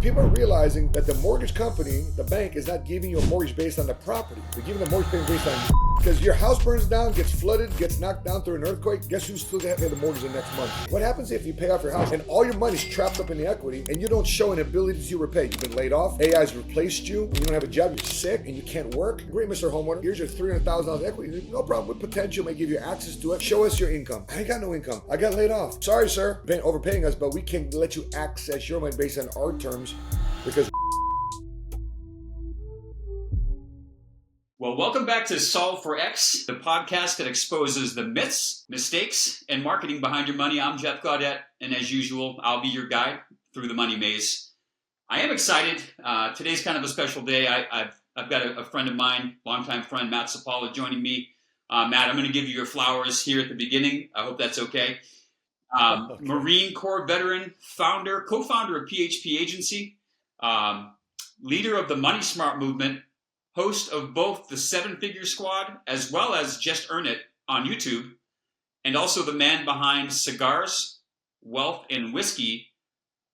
people are realizing that the mortgage company, the bank, is not giving you a mortgage based on the property. They're giving the mortgage based on you. Because your house burns down, gets flooded, gets knocked down through an earthquake, guess who's still going to pay the mortgage the next month? What happens if you pay off your house and all your money's trapped up in the equity and you don't show an ability to repay? You've been laid off, AI's replaced you, you don't have a job, you're sick, and you can't work? Great, Mr. Homeowner, here's your $300,000 equity. No problem, with potential, may give you access to it. Show us your income. I ain't got no income. I got laid off. Sorry, sir, been overpaying us, but we can let you access your money based on our terms because... Well, welcome back to Solve for X, the podcast that exposes the myths, mistakes, and marketing behind your money. I'm Jeff Gaudette, and as usual, I'll be your guide through the money maze. I am excited. Today's kind of a special day. I've got a friend of mine, longtime friend, Matt Sapaula, joining me. Matt, I'm going to give you your flowers here at the beginning. I hope that's okay. Okay. Marine Corps veteran, founder, co-founder of PHP Agency, leader of the Money Smart movement, host of both the Seven Figure Squad as well as Just Earn It on YouTube, and also the man behind Cigars, Wealth, and Whiskey,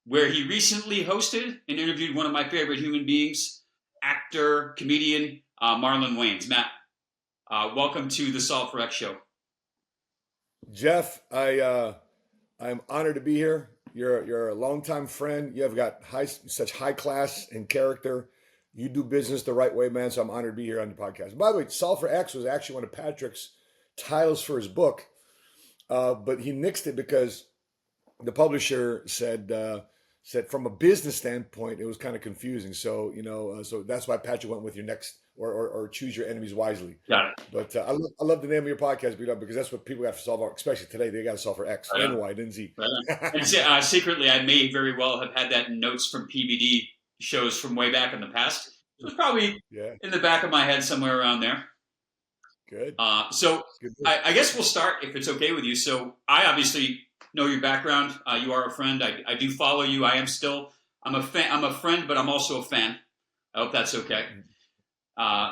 where he recently hosted and interviewed one of my favorite human beings, actor, comedian, Marlon Wayans. Matt, welcome to the Solve for X show. Jeff, I'm honored to be here. You're a longtime friend. You have got such high class and character. You do business the right way, man, so I'm honored to be here on the podcast. By the way, Solve for X was actually one of Patrick's titles for his book, but he nixed it because the publisher said from a business standpoint, it was kind of confusing. So, so that's why Patrick went with your next, or choose your enemies wisely. Got it. But I love the name of your podcast, because that's what people got to solve for, especially today. They got to solve for X, N, Y, then Z. And secretly, I may very well have had that in notes from PBD shows from way back in the past. It was probably in the back of my head somewhere around there. Good. So good. I guess we'll start, if it's okay with you. So I obviously know your background. You are a friend. I do follow you. I'm a fan. I'm a friend, but I'm also a fan. I hope that's okay.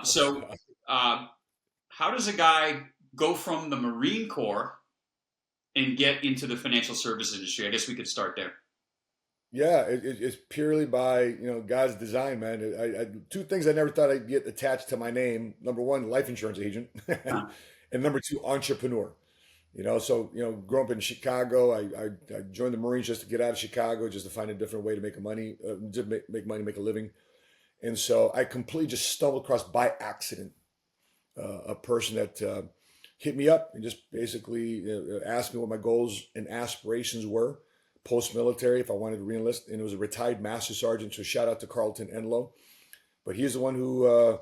So how does a guy go from the Marine Corps and get into the financial services industry? I guess we could start there. Yeah, it's purely by God's design, man. Two things I never thought I'd get attached to my name. Number one, life insurance agent, and number two, entrepreneur. Growing up in Chicago, I joined the Marines just to get out of Chicago, just to find a different way to make money, make a living. And so I completely just stumbled across by accident a person that hit me up and just basically asked me what my goals and aspirations were. Post-military, if I wanted to re-enlist, and it was a retired master sergeant, so shout out to Carlton Enlow. But he's the one who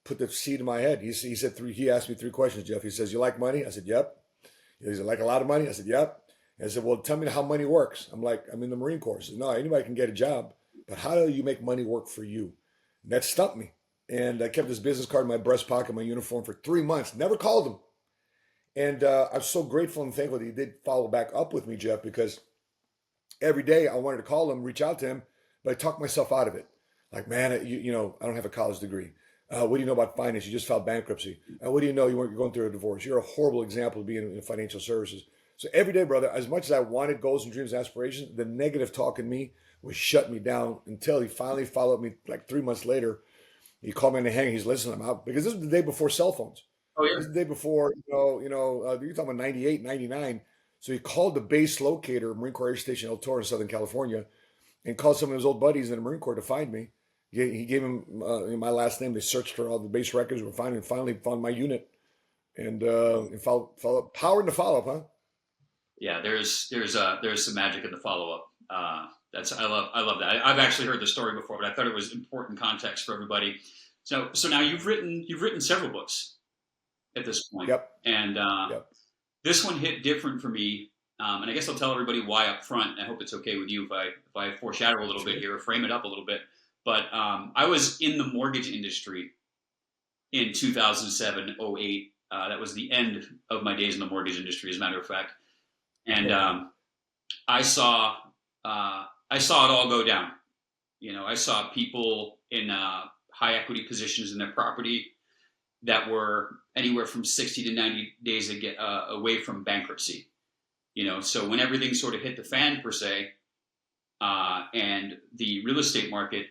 put the seed in my head. He said he asked me three questions, Jeff. He says, "You like money?" I said, "Yep." He said, "Like a lot of money?" I said, "Yep." And I said, "Well, tell me how money works." I'm like, "I'm in the Marine Corps." He said, "No, anybody can get a job, but how do you make money work for you?" And that stumped me. And I kept this business card in my breast pocket, my uniform, for 3 months. Never called him. And I'm so grateful and thankful that he did follow back up with me, Jeff, because every day I wanted to call him, reach out to him, but I talked myself out of it. Like, man, I don't have a college degree. What do you know about finance? You just filed bankruptcy. What do you know? You're going through a divorce. You're a horrible example of being in financial services. So every day, brother, as much as I wanted goals and dreams and aspirations, the negative talk in me was shut me down until he finally followed me like 3 months later. He called me on the hang. He's listening. I'm out. Because this was the day before cell phones. Oh, yeah. This is the day before, you're talking about 98, 99. So he called the base locator, Marine Corps Air Station El Toro in Southern California, and called some of his old buddies in the Marine Corps to find me. He gave him my last name. They searched for all the base records, were finding, and finally found my unit, and follow power in the follow up, huh? Yeah, there's some magic in the follow up. I love that. I've actually heard the story before, but I thought it was important context for everybody. So now you've written several books at this point. Yep. And this one hit different for me, and I guess I'll tell everybody why up front. I hope it's okay with you if I foreshadow a little bit here, or frame it up a little bit. But I was in the mortgage industry in 2007, 08. That was the end of my days in the mortgage industry, as a matter of fact. And I saw it all go down. I saw people in high equity positions in their property that were anywhere from 60 to 90 days away from bankruptcy. So when everything sort of hit the fan, per se, and the real estate market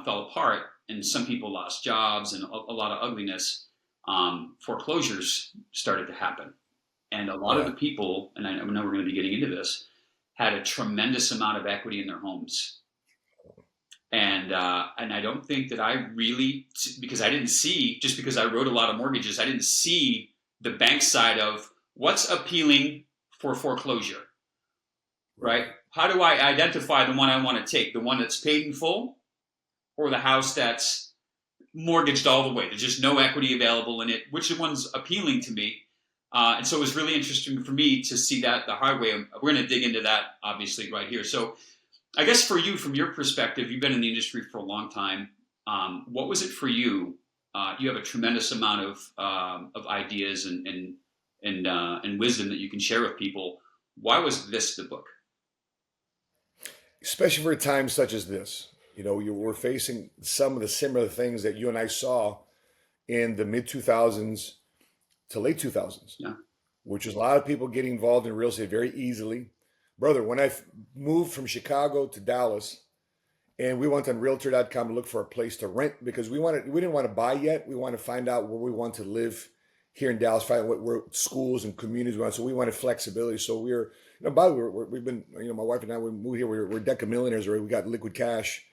fell apart, and some people lost jobs and a lot of ugliness. Foreclosures started to happen, and a lot of Yeah. the people, and I know we're going to be getting into this, had a tremendous amount of equity in their homes. And I don't think that I really, because I didn't see, just because I wrote a lot of mortgages, I didn't see the bank side of what's appealing for foreclosure, right? Right. How do I identify the one I want to take? The one that's paid in full, or the house that's mortgaged all the way? There's just no equity available in it. Which one's appealing to me? And so it was really interesting for me to see that the hard way. We're going to dig into that, obviously, right here. So I guess for you, from your perspective, you've been in the industry for a long time. What was it for you? You have a tremendous amount of ideas and wisdom that you can share with people. Why was this the book? Especially for times such as this. We're facing some of the similar things that you and I saw in the mid 2000s to late 2000s, Yeah, which is a lot of people getting involved in real estate very easily. Brother, when I moved from Chicago to Dallas, and we went on realtor.com to look for a place to rent because we didn't want to buy yet. We wanted to find out where we want to live here in Dallas, find what where schools and communities we want. So we wanted flexibility. So by the way, we've been, my wife and I, we moved here. We're deca millionaires already. We got liquid cash,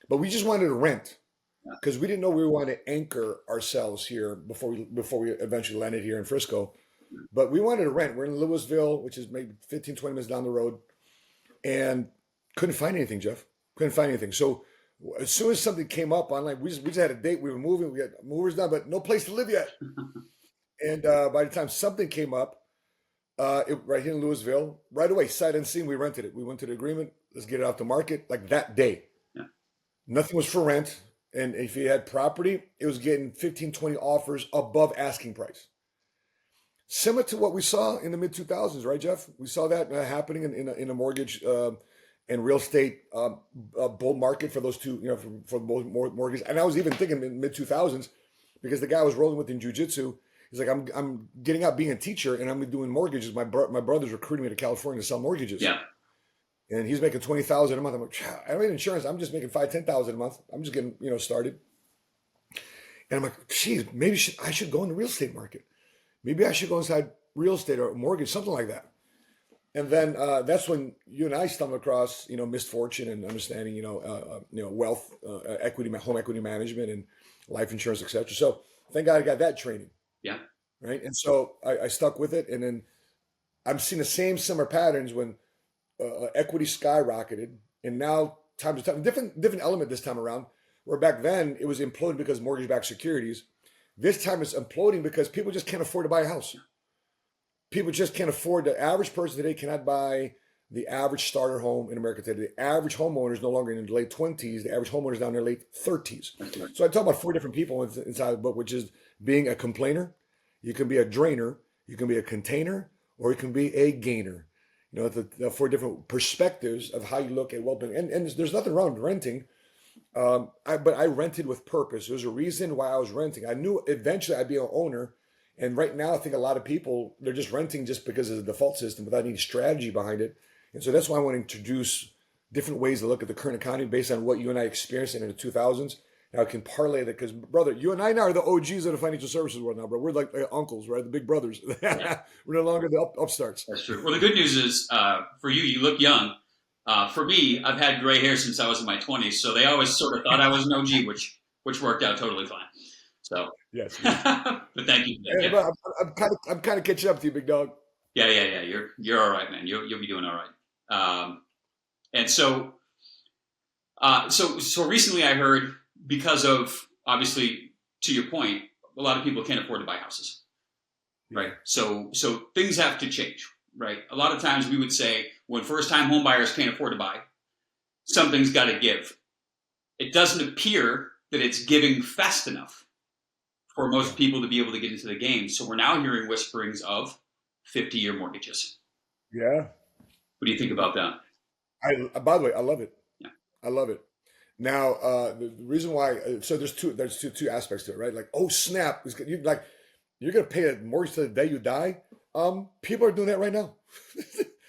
but we just wanted to rent yeah, because we didn't know we wanted to anchor ourselves here before we eventually landed here in Frisco. But we wanted to rent. We're in Louisville, which is maybe 15, 20 minutes down the road, and couldn't find anything, Jeff. Couldn't find anything. So as soon as something came up online, we just had a date. We were moving. We had movers done, but no place to live yet. And by the time something came up, right here in Louisville, right away, sight unseen, we rented it. We went to the agreement. Let's get it off the market like that day. yeah, Nothing was for rent. And if you had property, it was getting 15, 20 offers above asking price. Similar to what we saw in the mid 2000s, right, Jeff? We saw that happening in a mortgage and real estate bull market for those two, for mortgage. And I was even thinking in mid 2000s because the guy I was rolling with in jujitsu, he's like, I'm getting out being a teacher and I'm doing mortgages. My brother's recruiting me to California to sell mortgages. yeah. And he's making 20,000 a month. I'm like, I don't need insurance. I'm just making 5,000, 10,000 a month. I'm just getting started. And I'm like, geez, maybe I should go in the real estate market. Maybe I should go inside real estate or mortgage, something like that. And then that's when you and I stumbled across, misfortune and understanding, wealth, equity, home equity management, and life insurance, etc. So thank God I got that training, Yeah. right? And so I stuck with it, and then I'm seeing the same similar patterns when equity skyrocketed, and now time to time, different element this time around. Where back then it was imploding because mortgage-backed securities. This time it's imploding because people just can't afford to buy a house. People just can't afford. The average person today cannot buy the average starter home in America today. The average homeowner is no longer in their late 20s. The average homeowner is down in their late 30s. Right. So I talk about four different people inside the book, which is being a complainer. You can be a drainer. You can be a container, or you can be a gainer. The four different perspectives of how you look at well-being. And there's nothing wrong with renting. But I rented with purpose. There's a reason why I was renting. I knew eventually I'd be an owner. And right now, I think a lot of people, they're just renting just because of the default system without any strategy behind it. And so that's why I want to introduce different ways to look at the current economy based on what you and I experienced in the 2000s. Now I can parlay that because, brother, you and I now are the OGs of the financial services world now, bro. We're like uncles, right? The big brothers. Yeah. We're no longer the upstarts. That's true. Well, the good news is for you look young. For me, I've had gray hair since I was in my 20s, so they always sort of thought I was an OG, which worked out totally fine. So, Yes. but thank you. Hey, Yeah, I'm kind of catching up to you, big dog. yeah. You're all right, man. You'll be doing all right. And so recently I heard, because of, obviously, to your point, a lot of people can't afford to buy houses, right? So things have to change, right? A lot of times we would say when first-time home buyers can't afford to buy, something's got to give. It doesn't appear that it's giving fast enough for most people to be able to get into the game. So we're now hearing whisperings of 50-year mortgages. Yeah. What do you think about that? By the way, I love it. Yeah, I love it. Now, the reason why, so there's two aspects to it, right? Like, oh snap, you're gonna pay a mortgage to the day you die. People are doing that right now.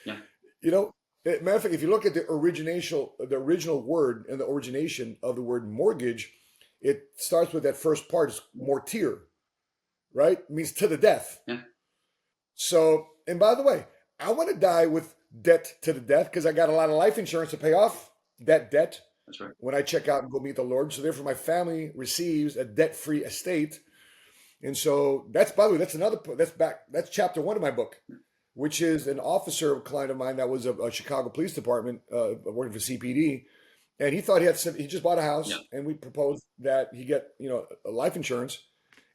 yeah, You know, Matter of fact, if you look at the original word and the origination of the word mortgage, it starts with that first part is mortir, right? It means to the death. Yeah. So, and by the way, I want to die with debt to the death because I got a lot of life insurance to pay off that debt. That's right. When I check out and go meet the Lord. So therefore, my family receives a debt-free estate. And so that's, by the way, that's chapter 1 of my book, which is an officer, a client of mine that was a Chicago Police Department working for CPD. And he thought he just bought a house, and we proposed that he get, a life insurance.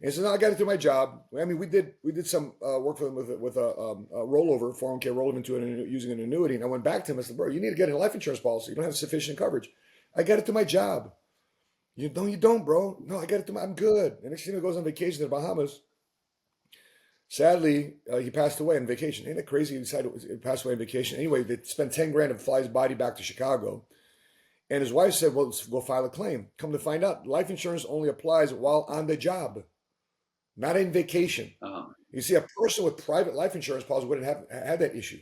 And he said, no, I got to do my job. I mean, we did some work for them with a rollover, 401k rollover into using an annuity. And I went back to him. I said, bro, you need to get a life insurance policy. You don't have sufficient coverage. I got to do my job. You don't, bro. No, I got to do I'm good. And next thing he goes on vacation to the Bahamas. Sadly, he passed away on vacation. Ain't that crazy? He decided to pass away on vacation. Anyway, they spent 10 grand to fly his body back to Chicago. And his wife said, well, let's go file a claim. Come to find out, life insurance only applies while on the job, not in vacation. You see, a person with private life insurance policy wouldn't have had that issue.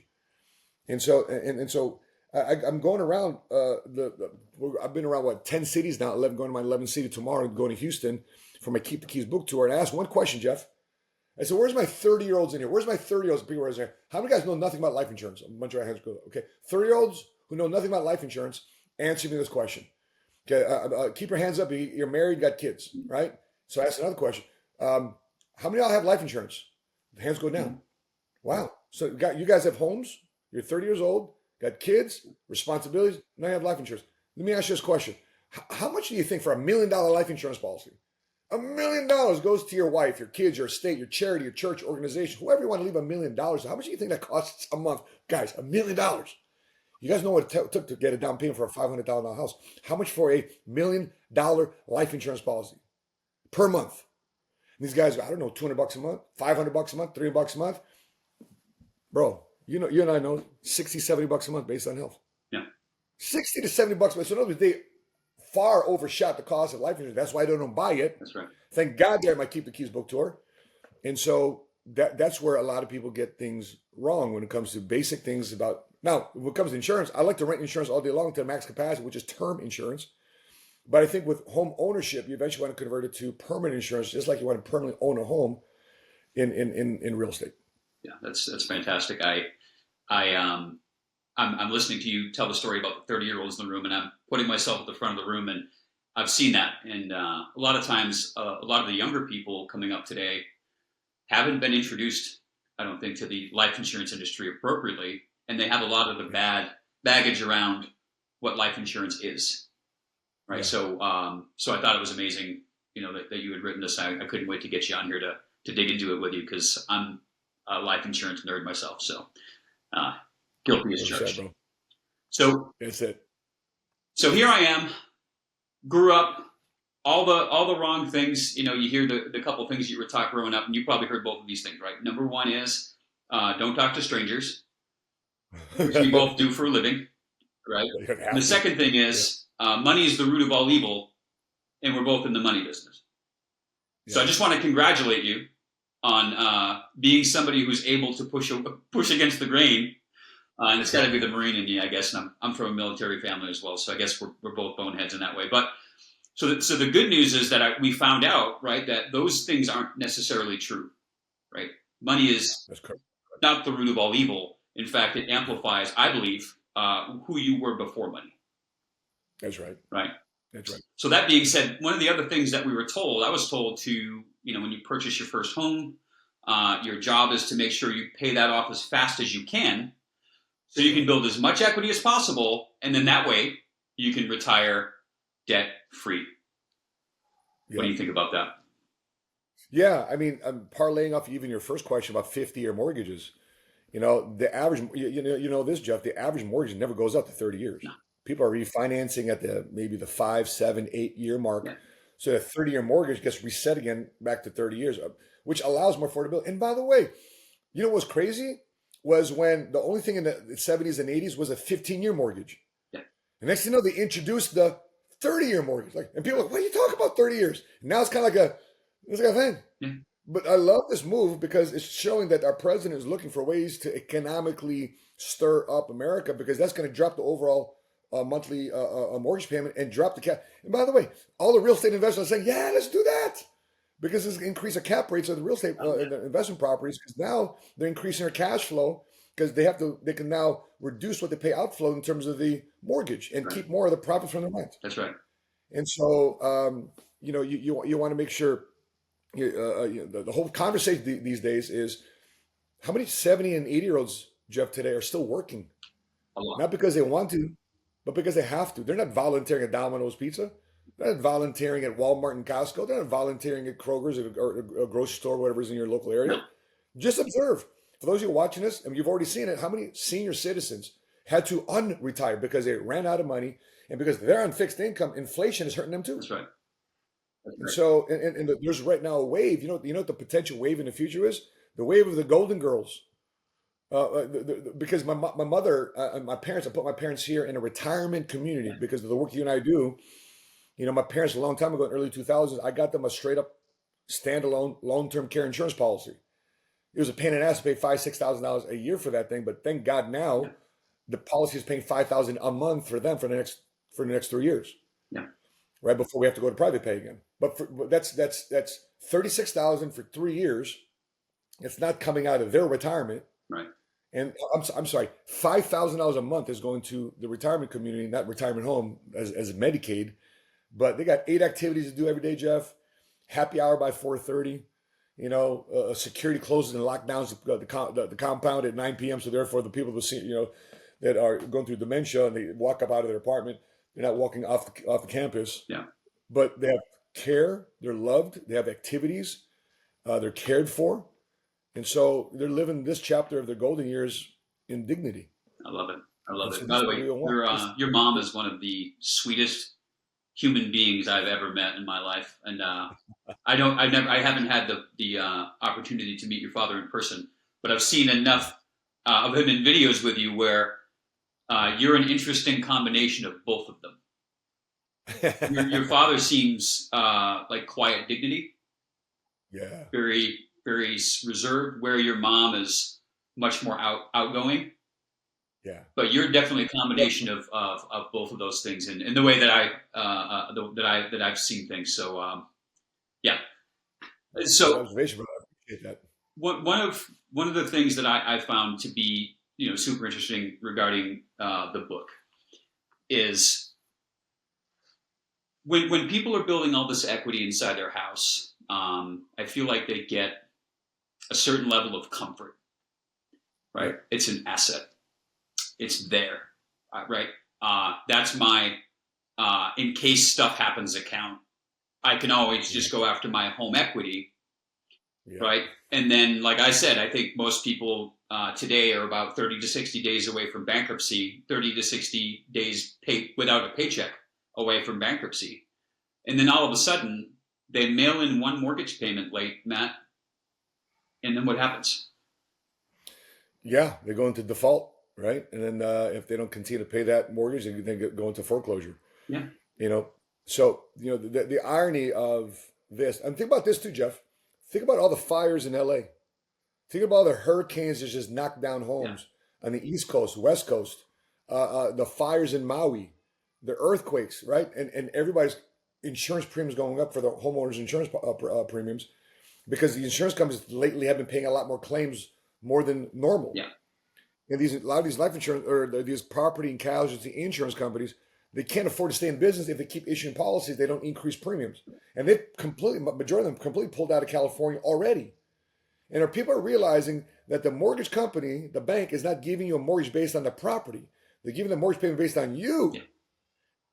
And so, I'm going around I've been around 10 cities now, 11, going to my 11th city tomorrow, going to Houston for my Keep the Keys book tour. And I asked one question, Jeff. I said, where's my 30-year-olds in here? Where's my 30-year-olds? People raise their hand. How many guys know nothing about life insurance? A bunch of our hands go, okay. 30-year-olds who know nothing about life insurance, answer me this question. Okay, keep your hands up. You're married, got kids, right? So I asked another question. How many of y'all have life insurance? The hands go down. Wow. So you guys have homes. You're 30 years old, got kids, responsibilities. Now you have life insurance. Let me ask you this question. How much do you think for $1 million life insurance policy? $1 million goes to your wife, your kids, your estate, your charity, your church, organization, whoever you want to leave $1 million. How much do you think that costs a month? Guys, $1 million. You guys know what it took to get a down payment for a $500,000 house. How much for a $1 million life insurance policy per month? And these guys, I don't know, $200 a month, $500 a month, $300 a month. Bro, you and I know $60, $70 a month based on health. Yeah. 60 to 70 bucks a month. So in other words, they far overshot the cost of life insurance. That's why I don't buy it. That's right. Thank God they're at my Keep the Keys book tour. And so that's where a lot of people get things wrong when it comes to basic things about. Now, when it comes to insurance, I like to rent insurance all day long to max capacity, which is term insurance. But I think with home ownership, you eventually want to convert it to permanent insurance, just like you want to permanently own a home in real estate. Yeah, that's fantastic. I'm listening to you tell the story about the 30-year-olds in the room, and I'm putting myself at the front of the room, and I've seen that. And a lot of times, a lot of the younger people coming up today haven't been introduced, I don't think, to the life insurance industry appropriately, and they have a lot of the bad baggage around what life insurance is, right? Yeah. So I thought it was amazing, that you had written this. I couldn't wait to get you on here to dig into it with you, because I'm a life insurance nerd myself. So guilty as charged. So that's it. So here I am, grew up, all the wrong things. You hear the couple things you were taught growing up, and you probably heard both of these things, right? Number one is don't talk to strangers, which we both do for a living, right? And the second thing is money is the root of all evil, and we're both in the money business. Yeah. So I just want to congratulate you on being somebody who's able to push against the grain. And it's got to be the Marine in me, I guess. And I'm from a military family as well, so I guess we're both boneheads in that way. But so the good news is that we found out, right, that those things aren't necessarily true, right? Money is not the root of all evil. In fact, it amplifies, I believe, who you were before money. That's right. Right. That's right. So that being said, one of the other things that I was told to, when you purchase your first home, your job is to make sure you pay that off as fast as you can, so you can build as much equity as possible, and then that way you can retire debt-free. Yeah. What do you think about that? Yeah, I mean, I'm parlaying off even your first question about 50-year mortgages. The average, this, Jeff, the average mortgage never goes up to 30 years. No. People are refinancing at maybe the 5, 7, 8-year mark. Yeah. So the 30-year mortgage gets reset again back to 30 years, which allows more affordability. And by the way, what was crazy was when the only thing in the 70s and 80s was a 15-year mortgage. Yeah. The next thing you know, they introduced the 30-year mortgage. And people are like, what are you talking about 30 years? And now it's kind of like a thing. Yeah. But I love this move because it's showing that our president is looking for ways to economically stir up America because that's going to drop the overall monthly mortgage payment and drop the cap. And by the way, all the real estate investors are saying, yeah, let's do that because it's increase the cap rates of the real estate the investment properties because now they're increasing their cash flow because they can now reduce what they pay outflow in terms of the mortgage and Right. keep more of the profits from the rent. That's right. And so, you want to make sure the whole conversation these days is how many 70 and 80-year-olds, Jeff, today are still working, A lot. not because they want to, but because they have to. They're not volunteering at Domino's Pizza. They're not volunteering at Walmart and Costco. They're not volunteering at Kroger's or a grocery store, whatever is in your local area. No. Just observe. For those of you watching this, and you've already seen it, how many senior citizens had to unretire because they ran out of money and because they're on fixed income, inflation is hurting them too. That's right. That's And right. so, there's right now a wave. You know what the potential wave in the future is? The wave of the Golden Girls. Because my mother and my parents, I put my parents here in a retirement community because of the work you and I do. You know, my parents a long time ago in early 2000s, I got them a straight up standalone long-term care insurance policy. It was a pain in the ass to pay $5,000-6,000 a year for that thing, but thank God now Yeah. the policy is paying $5,000 a month for them for the next 3 years, Yeah. right before we have to go to private pay again. But that's 36,000 for 3 years. It's not coming out of their retirement. Right. And I'm sorry, $5,000 a month is going to the retirement community, not retirement home as Medicaid. But they got 8 activities to do every day, Jeff. Happy hour by 4:30. You know, security closes and lockdowns the compound at 9 p.m. So therefore, the people that are going through dementia and they walk up out of their apartment, they're not walking off the campus. Yeah. But they have care. They're loved. They have activities. They're cared for. And so they're living this chapter of their golden years in dignity. I love it. I love And so it. this By is the what way, we want. your mom is one of the sweetest human beings I've ever met in my life, and I haven't had the opportunity to meet your father in person, but I've seen enough of him in videos with you where you're an interesting combination of both of them. Your father seems like quiet dignity, Yeah. very very reserved, where your mom is much more outgoing. Yeah. But you're definitely a combination of both of those things, in the way that I've seen things. So yeah. Good So observation, brother. I appreciate that. one of the things that I found to be super interesting regarding the book is when people are building all this equity inside their house, I feel like they get a certain level of comfort, right? It's an asset. It's there, right? That's my in case stuff happens account. I can always just go after my home equity, Yeah. right? And then, like I said, I think most people today are about 30 to 60 days away from bankruptcy, 30 to 60 days without a paycheck away from bankruptcy. And then all of a sudden, they mail in one mortgage payment late, Matt, and then what happens? Yeah, they go into default, right? And then if they don't continue to pay that mortgage, they then go into foreclosure. Yeah. You know, so the irony of this, and think about this too, Jeff. Think about all the fires in LA. Think about all the hurricanes that just knocked down Yeah. homes on the East Coast, West Coast, the fires in Maui, the earthquakes, right? And everybody's insurance premiums going up for the homeowners insurance premiums because the insurance companies lately have been paying a lot more claims more than normal. Yeah. And a lot of these life insurance or these property and casualty insurance companies, they can't afford to stay in business if they keep issuing policies. They don't increase premiums, and majority of them completely pulled out of California already. And our people are realizing that the mortgage company, the bank, is not giving you a mortgage based on the property. They're giving the mortgage payment based on you. Yeah.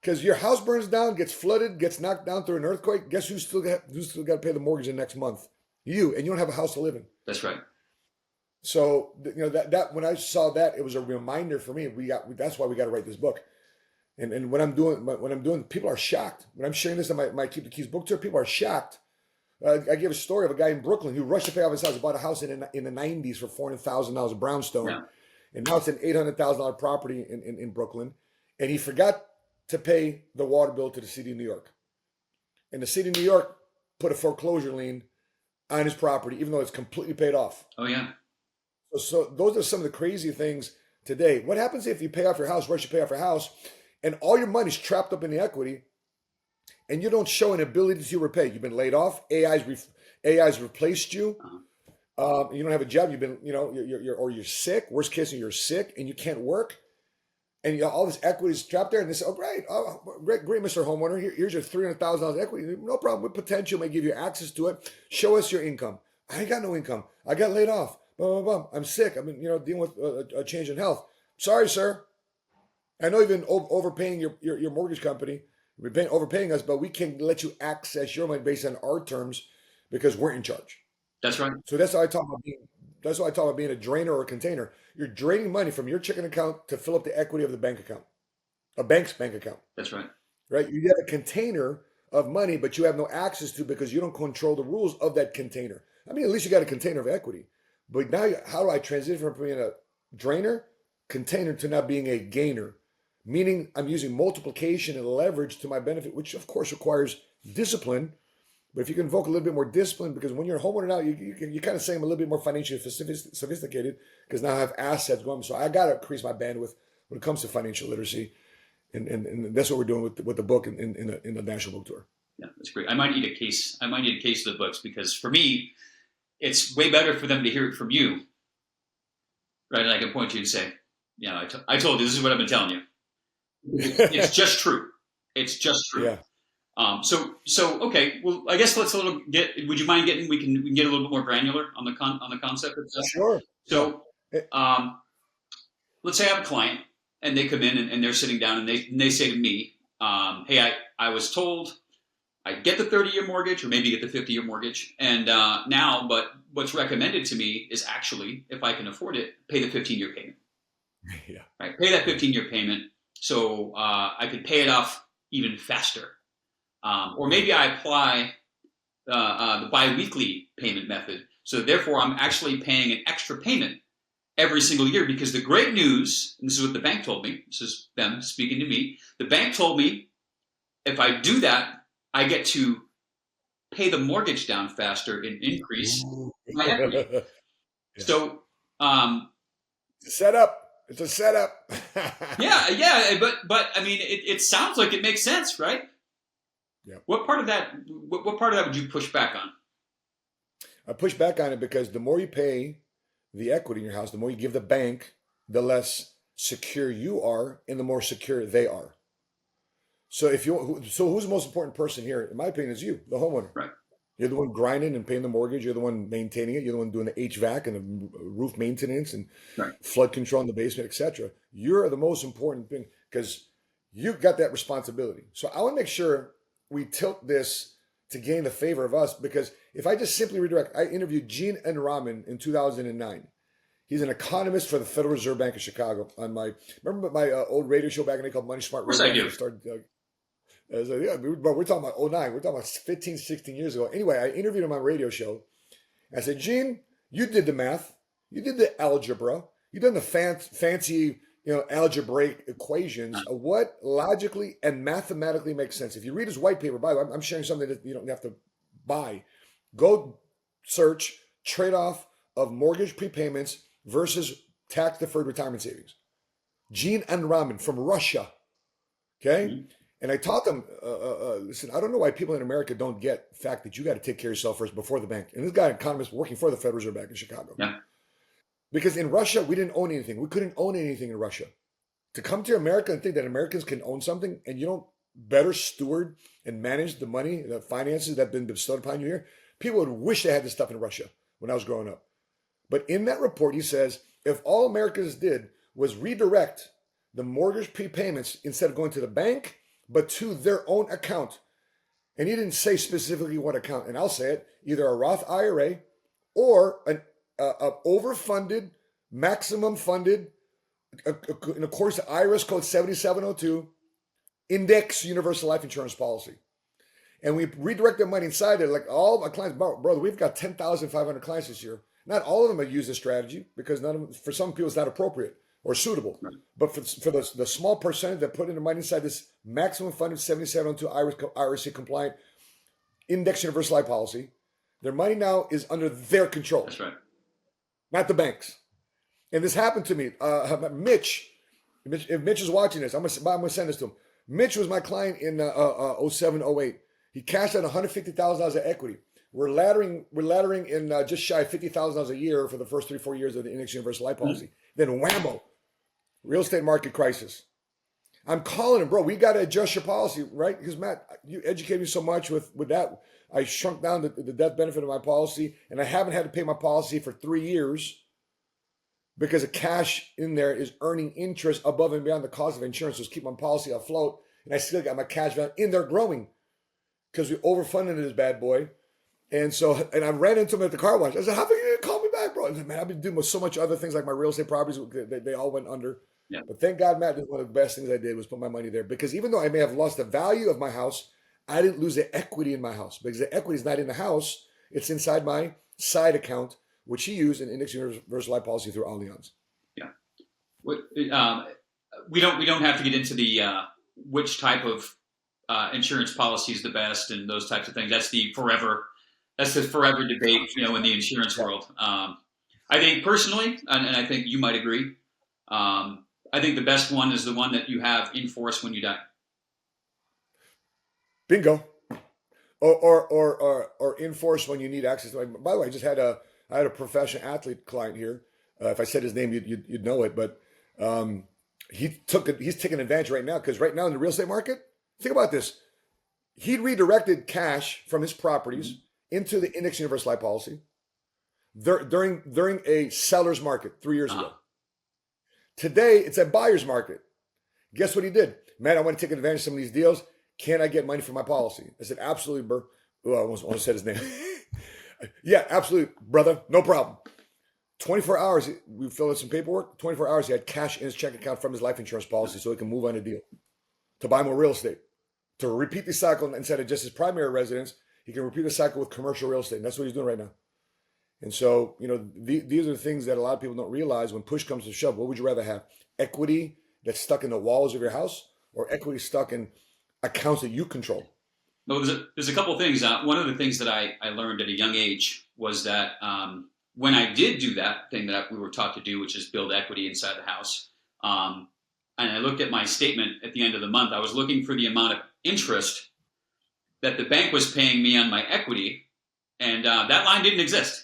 Because your house burns down, gets flooded, gets knocked down through an earthquake. Guess who's still got to pay the mortgage the next month? You, and you don't have a house to live in. That's right. So that when I saw that, it was a reminder for me. That's why we got to write this book. And when I'm doing, people are shocked. When I'm sharing this on my Keep the Keys book tour, people are shocked. I gave a story of a guy in Brooklyn who rushed to pay off his house. He bought a house in the 90s for $400,000 of brownstone. Yeah. And now it's an $800,000 property in Brooklyn. And he forgot to pay the water bill to the city of New York. And the city of New York put a foreclosure lien on his property, even though it's completely paid off. Oh yeah. So those are some of the crazy things today. What happens if you pay off your house, rush to pay off your house, and all your money's trapped up in the equity, and you don't show an ability to repay? You've been laid off. AI's replaced you. Uh-huh. You don't have a job. You've been, you're sick. Worst case, you're sick and you can't work, and all this equity is trapped there. And they say, great, Mr. Homeowner. Here's your $300,000 equity. No problem. With potential, may give you access to it. Show us your income. I ain't got no income. I got laid off. Blah, blah, blah. I'm sick. I've been, dealing with a change in health. Sorry, sir. I know you've been overpaying your mortgage company. You've been overpaying us, but we can let you access your money based on our terms because we're in charge. That's right. So that's how I talk about being a drainer or a container. You're draining money from your checking account to fill up the equity of the bank account, a bank's bank account. That's right. Right? You have a container of money, but you have no access to because you don't control the rules of that container. I mean, at least you got a container of equity. But now, how do I transition from being a drainer, container to now being a gainer? Meaning I'm using multiplication and leverage to my benefit, which of course requires discipline. But if you can invoke a little bit more discipline, because when you're a homeowner now, you kind of say I'm a little bit more financially sophisticated because now I have assets going. So I got to increase my bandwidth when it comes to financial literacy. And that's what we're doing with the book in the national book tour. Yeah, that's great. I might need a case. I might need a case of the books because for me, it's way better for them to hear it from you, right? And I can point to you and say, I told you this is what I've been telling you. It's just true. It's just true. Yeah. So okay. Well, I guess let's would you mind getting? We can get a little bit more granular on the concept itself. Sure. So, let's say I have a client and they come in and they're sitting down and they say to me, "Hey, I was told I get the 30-year mortgage or maybe get the 50-year mortgage, and but what's recommended to me is actually, if I can afford it, pay the 15-year payment. Yeah. Right, pay that 15-year payment so I could pay it off even faster." Or maybe I apply the biweekly payment method. So therefore, I'm actually paying an extra payment every single year because the great news, and this is what the bank told me, this is them speaking to me, the bank told me if I do that, I get to pay the mortgage down faster and increase my equity. Yeah. So it's a setup. It's a setup. yeah, but I mean, it sounds like it makes sense, right? Yeah. What part of that would you push back on? I push back on it because the more you pay the equity in your house, the more you give the bank, the less secure you are and the more secure they are. So who's the most important person here, in my opinion, is you, the homeowner. Right. You're the one grinding and paying the mortgage. You're the one maintaining it. You're the one doing the HVAC and the roof maintenance and flood control in the basement, etc. You're the most important thing because you've got that responsibility. So I want to make sure we tilt this to gain the favor of us, because if I just simply redirect, I interviewed Gene Enraman in 2009. He's an economist for the Federal Reserve Bank of Chicago. Remember my old radio show back in the day called Money Smart Radio? Of course I do. But we're talking about 09. We're talking about 15, 16 years ago. Anyway, I interviewed him on a radio show. I said, Gene, you did the math. You did the algebra. You done the fancy algebraic equations of what logically and mathematically makes sense. If you read his white paper, by the way, I'm sharing something that you don't have to buy. Go search trade-off of mortgage prepayments versus tax-deferred retirement savings. Gene Enraman from Russia. Okay? Mm-hmm. And I taught them, listen, I don't know why people in America don't get the fact that you got to take care of yourself first before the bank. And this guy, an economist working for the Federal Reserve Bank in Chicago. Yeah. Because in Russia, we didn't own anything. We couldn't own anything in Russia. To come to America and think that Americans can own something and you don't better steward and manage the money, the finances that have been bestowed upon you here, people would wish they had this stuff in Russia when I was growing up. But in that report, he says, if all Americans did was redirect the mortgage prepayments instead of going to the bank, but to their own account, and he didn't say specifically what account, and I'll say it, either a Roth IRA or an overfunded, maximum funded, in accordance to IRS code 7702, index universal life insurance policy. And we redirect their money inside there. Like all my clients, brother, we've got 10,500 clients this year. Not all of them have used this strategy because for some people it's not appropriate or suitable. Right. But for the small percentage that put in their money inside this maximum funded 7702 IRS compliant index universal life policy, Their money now is under their control, That's right. not the banks. And this happened to me. If Mitch is watching this, I'm gonna send this to him. Mitch was my client in 07, 08. He cashed out $150,000 of equity. We're laddering in just shy of $50,000 a year for the first 3-4 years of the Index Universal Life Policy. Then whammo, real estate market crisis. I'm calling him, bro. We got to adjust your policy, right? Because Matt, you educated me so much with that. I shrunk down the death benefit of my policy, and I haven't had to pay my policy for 3 years because the cash in there is earning interest above and beyond the cost of insurance. So it's keep my policy afloat, and I still got my cash value in there growing because we overfunded this bad boy. And so, and I ran into him at the car wash. I said, "How are you gonna call me back, bro?" I said, "Man, I've been doing so much other things like my real estate properties. They all went under." Yeah. But thank God, Matt, one of the best things I did was put my money there because even though I may have lost the value of my house, I didn't lose the equity in my house because the equity is not in the house; it's inside my side account, which he used in Index Universal Life Policy through Allianz. Yeah. We don't have to get into the which type of insurance policy is the best and those types of things. That's the forever debate, in the insurance world. I think personally, and I think you might agree, I think the best one is the one that you have in force when you die. Bingo. Or in force when you need access to. By the way, I had a professional athlete client here. If I said his name, you'd know it. But he's taking advantage right now because right now in the real estate market, think about this. He redirected cash from his properties into the Index Universal Life Policy during a seller's market 3 years ago. Today, it's a buyer's market. Guess what he did? Man, I want to take advantage of some of these deals. Can I get money for my policy? I said, absolutely, bro. Oh, I almost said his name. Yeah, absolutely, brother. No problem. 24 hours, we filled out some paperwork. 24 hours, he had cash in his checking account from his life insurance policy so he can move on a deal to buy more real estate. To repeat the cycle instead of just his primary residence, he can repeat the cycle with commercial real estate. And that's what he's doing right now. And so, these are the things that a lot of people don't realize when push comes to shove. What would you rather have? Equity that's stuck in the walls of your house or equity stuck in accounts that you control? Well, there's a couple of things. One of the things that I learned at a young age was that when I did do that thing that we were taught to do, which is build equity inside the house, and I looked at my statement at the end of the month, I was looking for the amount of interest that the bank was paying me on my equity, and that line didn't exist.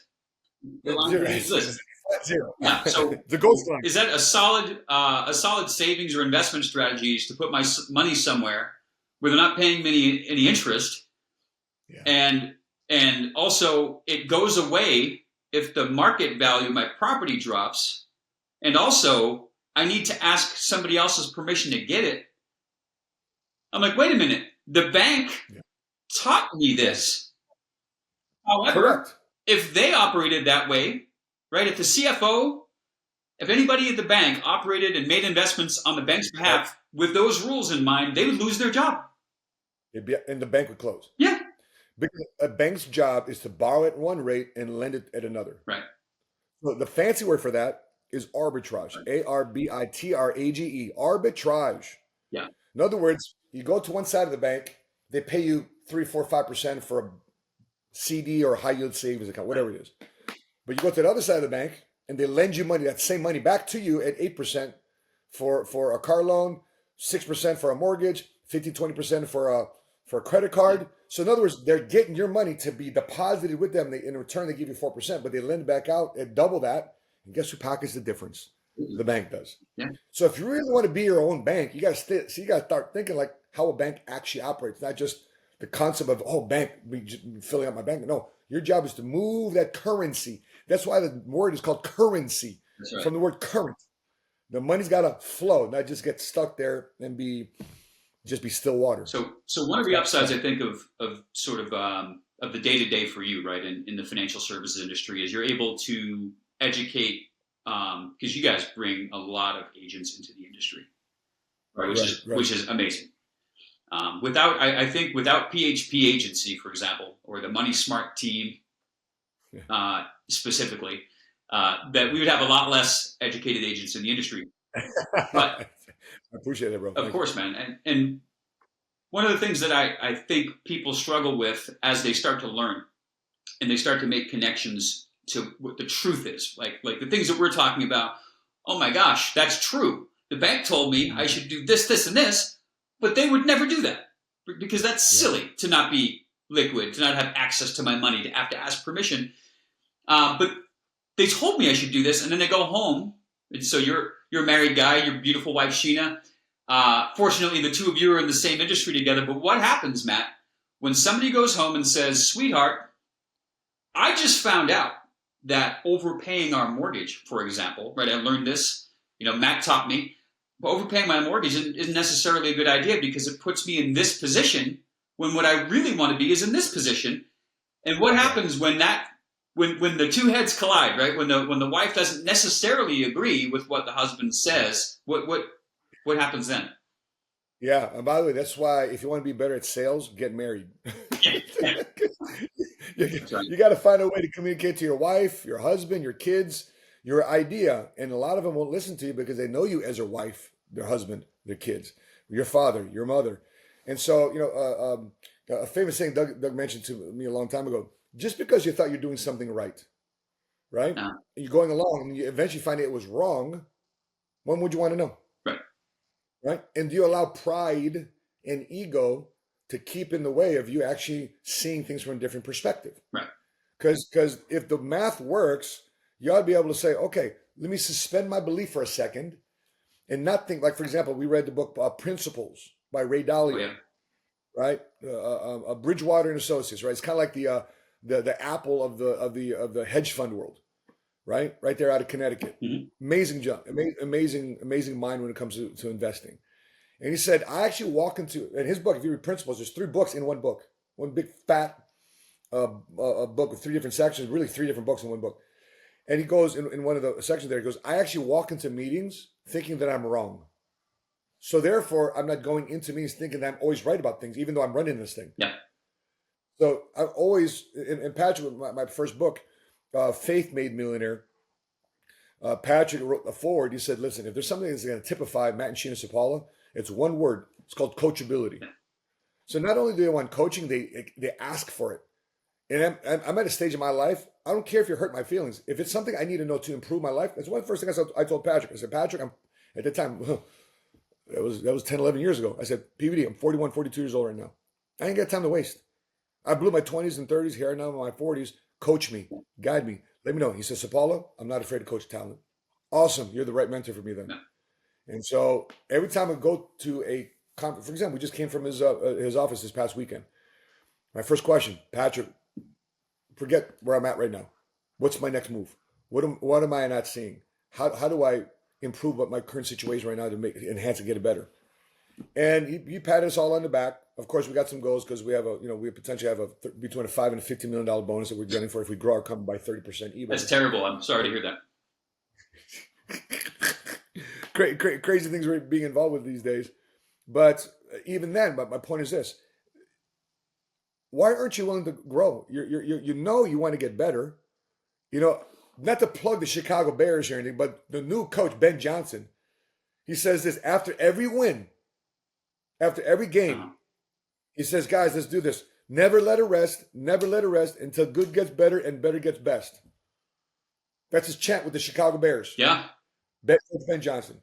The line didn't exist. Zero. Yeah. So the ghost line. Is that a solid savings or investment strategies to put my money somewhere where they're not paying me any interest, and also it goes away if the market value of my property drops, and also I need to ask somebody else's permission to get it. I'm like, wait a minute, the bank taught me this. However, correct. If they operated that way, right? If the CFO, if anybody at the bank operated and made investments on the bank's behalf with those rules in mind, they would lose their job. And the bank would close. Yeah. Because a bank's job is to borrow at one rate and lend it at another. Right. So the fancy word for that is arbitrage. Right. Arbitrage. Arbitrage. Yeah. In other words, you go to one side of the bank, they pay you 3, 4, 5% for a CD or high yield savings account, whatever it is. But you go to the other side of the bank and they lend you money, that same money back to you at 8% for a car loan, 6% for a mortgage, 20% for a credit card. So in other words, they're getting your money to be deposited with them. In return, they give you 4%, but they lend back out at double that. And guess who pockets the difference? The bank does. Yeah. So if you really want to be your own bank, you got to start thinking like how a bank actually operates, not just the concept of, bank, filling out my bank. No, your job is to move that currency. That's why the word is called currency. That's right. From the word current. The money's got to flow, not just get stuck there and be still water. So one of the upsides, I think, of sort of the day-to-day for you, right, in the financial services industry is you're able to educate, because you guys bring a lot of agents into the industry, right, which is amazing. Without PHP agency, for example, or the Money Smart team, specifically, that we would have a lot less educated agents in the industry. But I appreciate it, bro. Of course, man. And one of the things that I think people struggle with as they start to learn and they start to make connections to what the truth is. Like the things that we're talking about. Oh my gosh, that's true. The bank told me I should do this, this, and this, but they would never do that because that's silly to not be liquid, to not have access to my money, to have to ask permission. But they told me I should do this, and then they go home. And so you're a married guy, your beautiful wife Sheena. Fortunately, the two of you are in the same industry together. But what happens, Matt, when somebody goes home and says, "Sweetheart, I just found out that overpaying our mortgage, for example, right? I learned this. Matt taught me. But overpaying my mortgage isn't necessarily a good idea because it puts me in this position when what I really want to be is in this position." And what happens when the two heads collide, right? When the wife doesn't necessarily agree with what the husband says, what happens then? Yeah, and by the way, that's why if you want to be better at sales, get married. Yeah. You got to find a way to communicate to your wife, your husband, your kids, your idea. And a lot of them won't listen to you because they know you as their wife, their husband, their kids, your father, your mother. And so, a famous saying Doug mentioned to me a long time ago, just because you thought you're doing something right, right? Uh, You're going along and you eventually find it was wrong. When would you want to know? right. Right? And do you allow pride and ego to keep in the way of you actually seeing things from a different perspective? Right. Because if the math works, you ought to be able to say, okay, let me suspend my belief for a second and not think, like, for example, we read the book Principles by Ray Dalio, Oh, yeah. right? Bridgewater and Associates, right? It's kind of like the Apple of the hedge fund world, right? Right there out of Connecticut. Mm-hmm. Amazing jump, amazing mind when it comes to investing. And he said, I actually walk into, in his book, if you read Principles, there's 3 books in one book, one big fat book with 3 different sections, really 3 different books in one book. And he goes in one of the sections there, he goes, I actually walk into meetings thinking that I'm wrong. So therefore, I'm not going into meetings thinking that I'm always right about things, even though I'm running this thing. Yeah. So I've always, in Patrick, my first book, Faith Made Millionaire, Patrick wrote a forward. He said, listen, if there's something that's going to typify Matt and Sheena Sapaula, it's one word. It's called coachability. So not only do they want coaching, they ask for it. And I'm at a stage in my life, I don't care if you hurt my feelings. If it's something I need to know to improve my life, that's one of the first things I told Patrick. I said, Patrick, at the time, that was 10, 11 years ago. I said, PVD, I'm 41, 42 years old right now. I ain't got time to waste. I blew my 20s and 30s, here now in my 40s. Coach me, guide me, let me know. He says, Sapaula, I'm not afraid to coach talent. Awesome, you're the right mentor for me then. Yeah. And so every time I go to a conference, for example, we just came from his office this past weekend. My first question, Patrick, forget where I'm at right now. What's my next move? What am I not seeing? How do I improve my current situation right now to enhance and get it better? And he patted us all on the back. Of course, we got some goals because we potentially have between a $5 and a $50 million bonus that we're gunning for if we grow our company by 30% EBITDA. That's terrible. I'm sorry to hear that. Crazy things we're being involved with these days. But even then, my point is this. Why aren't you willing to grow? You want to get better. Not to plug the Chicago Bears or anything, but the new coach, Ben Johnson, he says this after every win, after every game, he says, guys, let's do this. Never let it rest until good gets better and better gets best. That's his chant with the Chicago Bears. Yeah. Ben Johnson.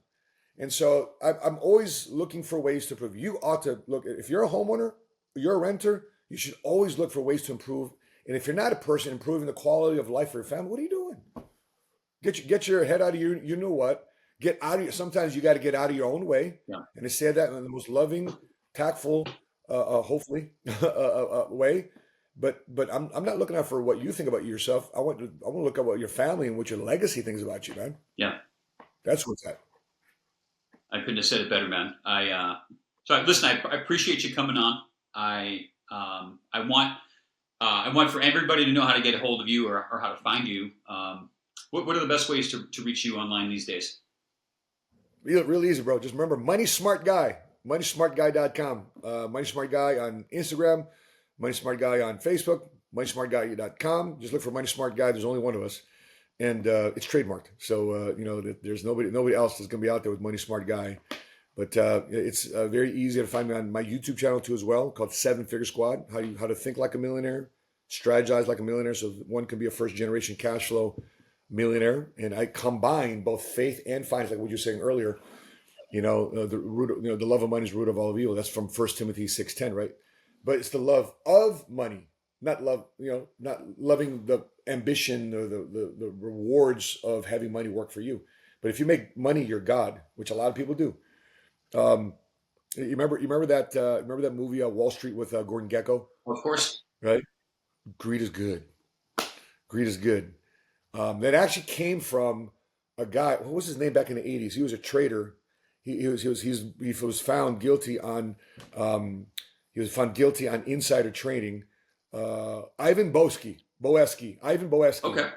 And so I'm always looking for ways to improve. You ought to look, if you're a homeowner, you're a renter, you should always look for ways to improve. And if you're not a person improving the quality of life for your family, what are you doing? Get your head out of you know what. Get out of your, sometimes you got to get out of your own way. Yeah. And I say that in the most loving, tactful, hopefully, way. But I'm not looking out for what you think about yourself. I want to look at what your family and what your legacy thinks about you, man. Yeah. That's what's that. I couldn't have said it better, man. Listen, I appreciate you coming on. I want for everybody to know how to get a hold of you or how to find you. What are the best ways to reach you online these days? Real easy, bro. Just remember, Money Smart Guy, moneysmartguy.com. Money Smart Guy on Instagram, Money Smart Guy on Facebook, moneysmartguy.com. Just look for Money Smart Guy. There's only one of us, and it's trademarked. So there's nobody else that's going to be out there with Money Smart Guy. But it's very easy to find me on my YouTube channel too as well, called 7 Figure Squad. How to think like a millionaire, strategize like a millionaire. So one can be a first generation cash flow millionaire. And I combine both faith and finance, like what you were saying earlier. The root, the love of money is the root of all of evil. That's from 1 Timothy 6:10, right? But it's the love of money, not love, not loving the ambition or the rewards of having money work for you. But if you make money your God, which a lot of people do, um, you remember that movie Wall Street with Gordon Gekko, Of course. right? Greed is good. Greed is good. That actually came from a guy. What was his name back in the '80s? He was a trader. He was found guilty on insider trading. Ivan Boesky. Okay.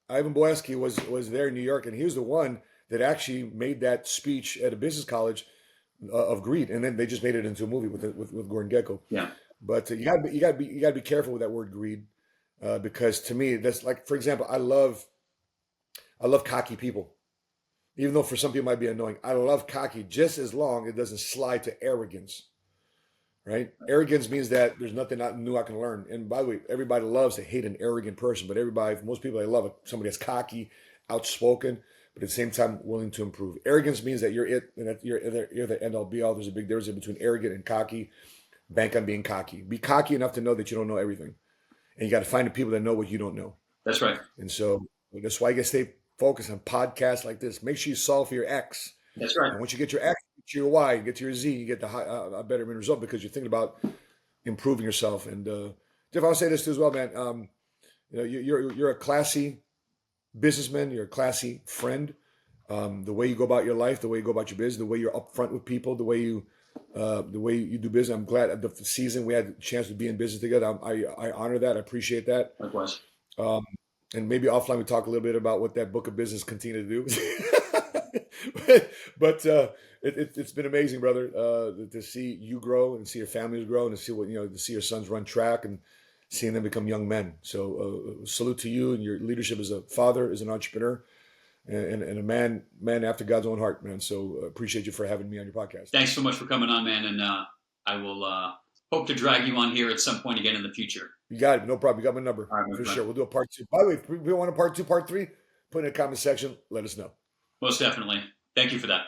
Ivan Boesky was there in New York, and he was the one that actually made that speech at a business college of greed, and then they just made it into a movie with Gordon Gekko. Yeah. But you gotta be careful with that word greed, because to me that's like, for example, I love cocky people, even though for some people it might be annoying. I love cocky just as long as it doesn't slide to arrogance. Right? Arrogance means that there's nothing new I can learn. And by the way, everybody loves to hate an arrogant person, but most people, they love somebody that's cocky, outspoken, but at the same time willing to improve. Arrogance means that you're it, and that you're the end all be all. There's a big difference between arrogant and cocky. Bank on being cocky. Be cocky enough to know that you don't know everything, and you got to find the people that know what you don't know. That's right. And so that's why you got to stay focused on podcasts like this. Make sure you solve for your X. That's right. And once you get your X, get to your Y, you get to your Z, you get a better result because you're thinking about improving yourself. And Jeff, I'll say this too as well, man. You're a classy businessman. You're a classy friend. The way you go about your life, the way you go about your business, the way you're upfront with people, the way you do business. I'm glad the season we had a chance to be in business together. I honor that. I appreciate that. Likewise. And maybe offline we talk a little bit about what that book of business continue to do. but it's been amazing, brother, to see you grow and see your families grow and to see to see your sons run track and seeing them become young men. So salute to you and your leadership as a father, as an entrepreneur, and a man after God's own heart, man. So appreciate you for having me on your podcast. Thanks so much for coming on, man. And I will hope to drag you on here at some point again in the future. You got it. No problem. You got my number. All right, for sure. We'll do a part 2. By the way, if we want a part 2, part 3, put in the comment section. Let us know. Most definitely. Thank you for that.